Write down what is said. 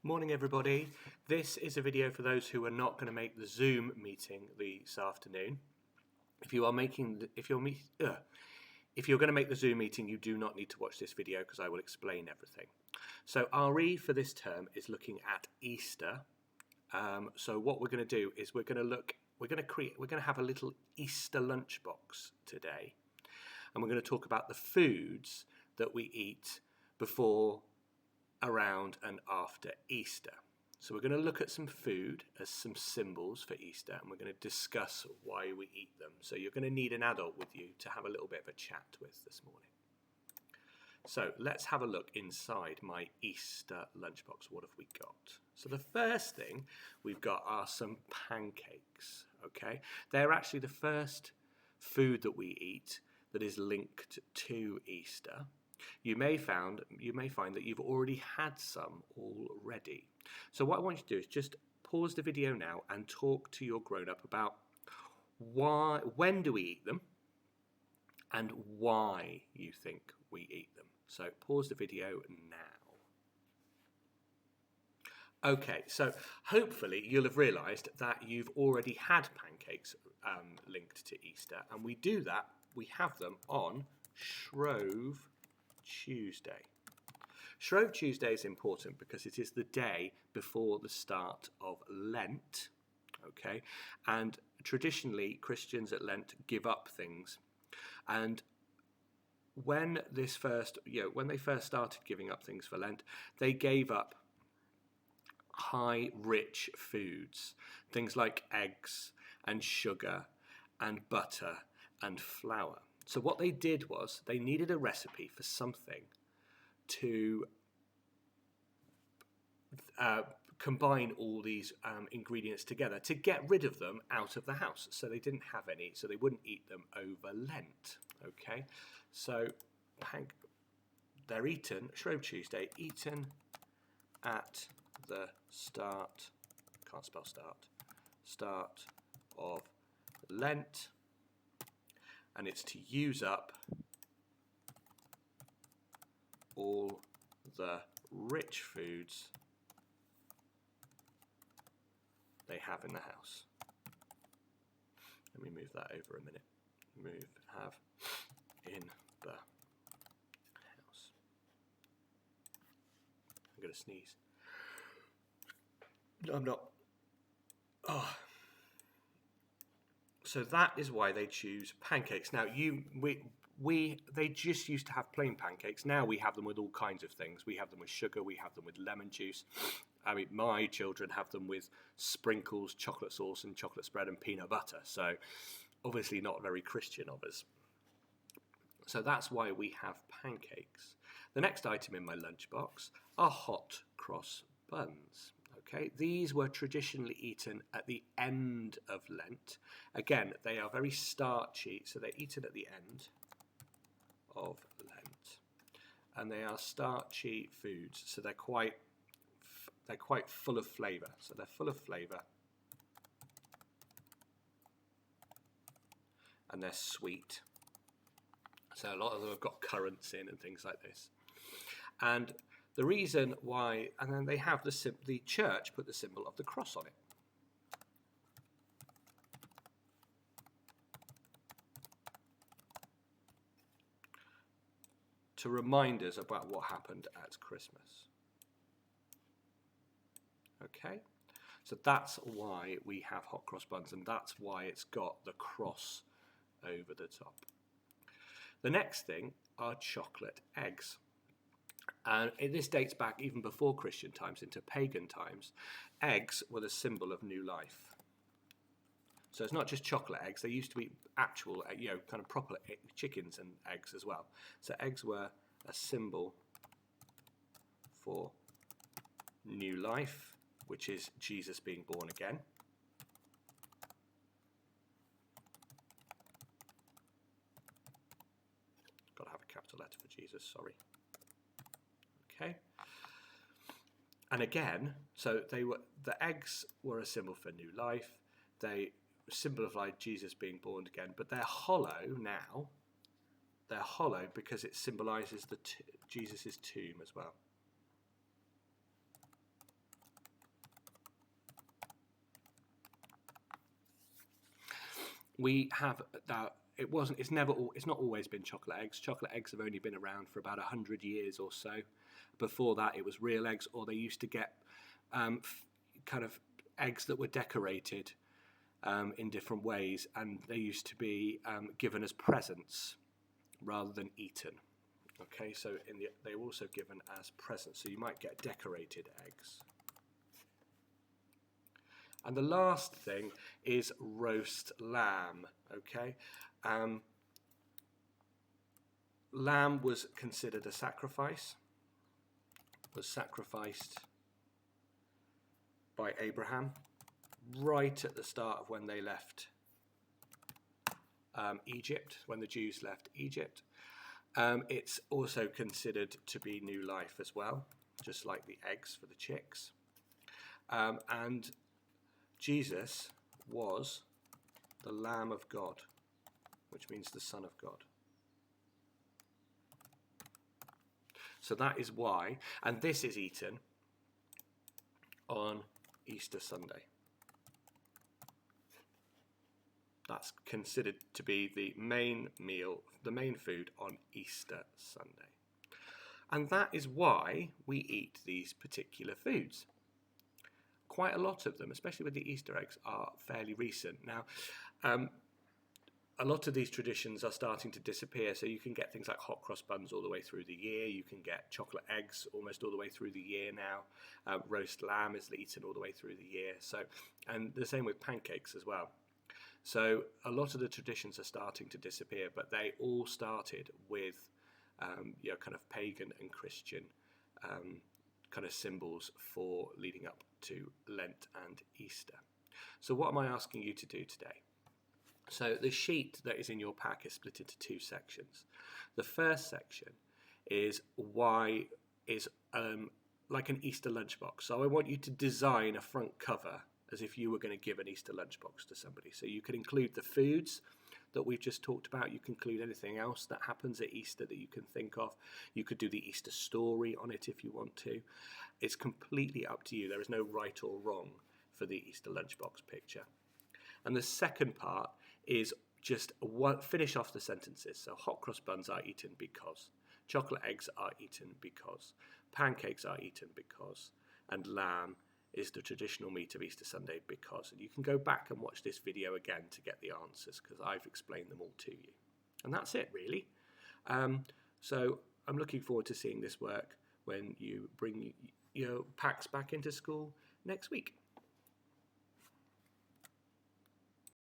Morning everybody. This is a video for those who are not going to make the Zoom meeting this afternoon. If you're going to make the Zoom meeting, you do not need to watch this video because I will explain everything. So RE for this term is looking at Easter. So what we're going to do is we're going to have a little Easter lunchbox today, and we're going to talk about the foods that we eat before, around and after Easter. So we're going to look at some food as some symbols for Easter, and we're going to discuss why we eat them. So you're going to need an adult with you to have a little bit of a chat with this morning. So let's have a look inside my Easter lunchbox. What have we got? So the first thing we've got are some pancakes. Okay, they're actually the first food that we eat that is linked to Easter. You may find that you've already had some already. So what I want you to do is just pause the video now and talk to your grown-up about when do we eat them and why you think we eat them. So pause the video now. Okay, so hopefully you'll have realised that you've already had pancakes linked to Easter, and we have them on Shrove Tuesday. Shrove Tuesday is important because it is the day before the start of Lent, okay? And traditionally, Christians at Lent give up things. And when they first started giving up things for Lent, they gave up high, rich foods, things like eggs and sugar and butter and flour. So what they did was they needed a recipe for something to combine all these ingredients together to get rid of them out of the house. So they didn't have any, so they wouldn't eat them over Lent. Okay, so they're eaten, Shrove Tuesday, eaten at the start of Lent. And it's to use up all the rich foods they have in the house. Let me move that over a minute. Have in the house. I'm going to sneeze. I'm not. Oh. So that is why they choose pancakes. Now, they just used to have plain pancakes. Now we have them with all kinds of things. We have them with sugar. We have them with lemon juice. I mean, my children have them with sprinkles, chocolate sauce, and chocolate spread and peanut butter. So obviously not very Christian of us. So that's why we have pancakes. The next item in my lunchbox are hot cross buns. Okay, these were traditionally eaten at the end of Lent. Again, they are very starchy, so they're eaten at the end of Lent, and they are starchy foods, so they're quite full of flavour. So they're full of flavour, and they're sweet. So a lot of them have got currants in and things like this, and the reason why, and then they have the church put the symbol of the cross on it. To remind us about what happened at Christmas. Okay, so that's why we have hot cross buns, and that's why it's got the cross over the top. The next thing are chocolate eggs. And this dates back even before Christian times into pagan times. Eggs were the symbol of new life. So it's not just chocolate eggs. They used to be actual, kind of proper chickens and eggs as well. So eggs were a symbol for new life, which is Jesus being born again. Got to have a capital letter for Jesus, sorry. Okay, and again, so the eggs were a symbol for new life. They symbolize Jesus being born again, but they're hollow now. They're hollow because it symbolizes Jesus' tomb as well. we have that. It's not always been chocolate eggs. Chocolate eggs have only been around for about 100 years or so. Before that, it was real eggs, or they used to get kind of eggs that were decorated in different ways, and they used to be given as presents rather than eaten. Okay, so they were also given as presents, so you might get decorated eggs. And the last thing is roast lamb. Okay, lamb was considered a sacrifice, was sacrificed by Abraham right at the start of when they left Egypt, when the Jews left Egypt. It's also considered to be new life as well, just like the eggs for the chicks. And Jesus was the Lamb of God, which means the Son of God. So that is why, and this is eaten on Easter Sunday. That's considered to be the main meal, the main food on Easter Sunday. And that is why we eat these particular foods. Quite a lot of them, especially with the Easter eggs, are fairly recent. Now, a lot of these traditions are starting to disappear, so you can get things like hot cross buns all the way through the year. You can get chocolate eggs almost all the way through the year now. Roast lamb is eaten all the way through the year. So, and the same with pancakes as well. So a lot of the traditions are starting to disappear, but they all started with kind of pagan and Christian kind of symbols for leading up to Lent and Easter. So what am I asking you to do today? So the sheet that is in your pack is split into two sections. The first section is like an Easter lunchbox. So I want you to design a front cover as if you were going to give an Easter lunchbox to somebody. So you could include the foods that we've just talked about. You can include anything else that happens at Easter that you can think of. You could do the Easter story on it if you want to. It's completely up to you. There is no right or wrong for the Easter lunchbox picture. And the second part is just finish off the sentences. So hot cross buns are eaten because, chocolate eggs are eaten because, pancakes are eaten because, and lamb is the traditional meat of Easter Sunday because. And you can go back and watch this video again to get the answers because I've explained them all to you. And that's it, really. So I'm looking forward to seeing this work when you bring your packs back into school next week.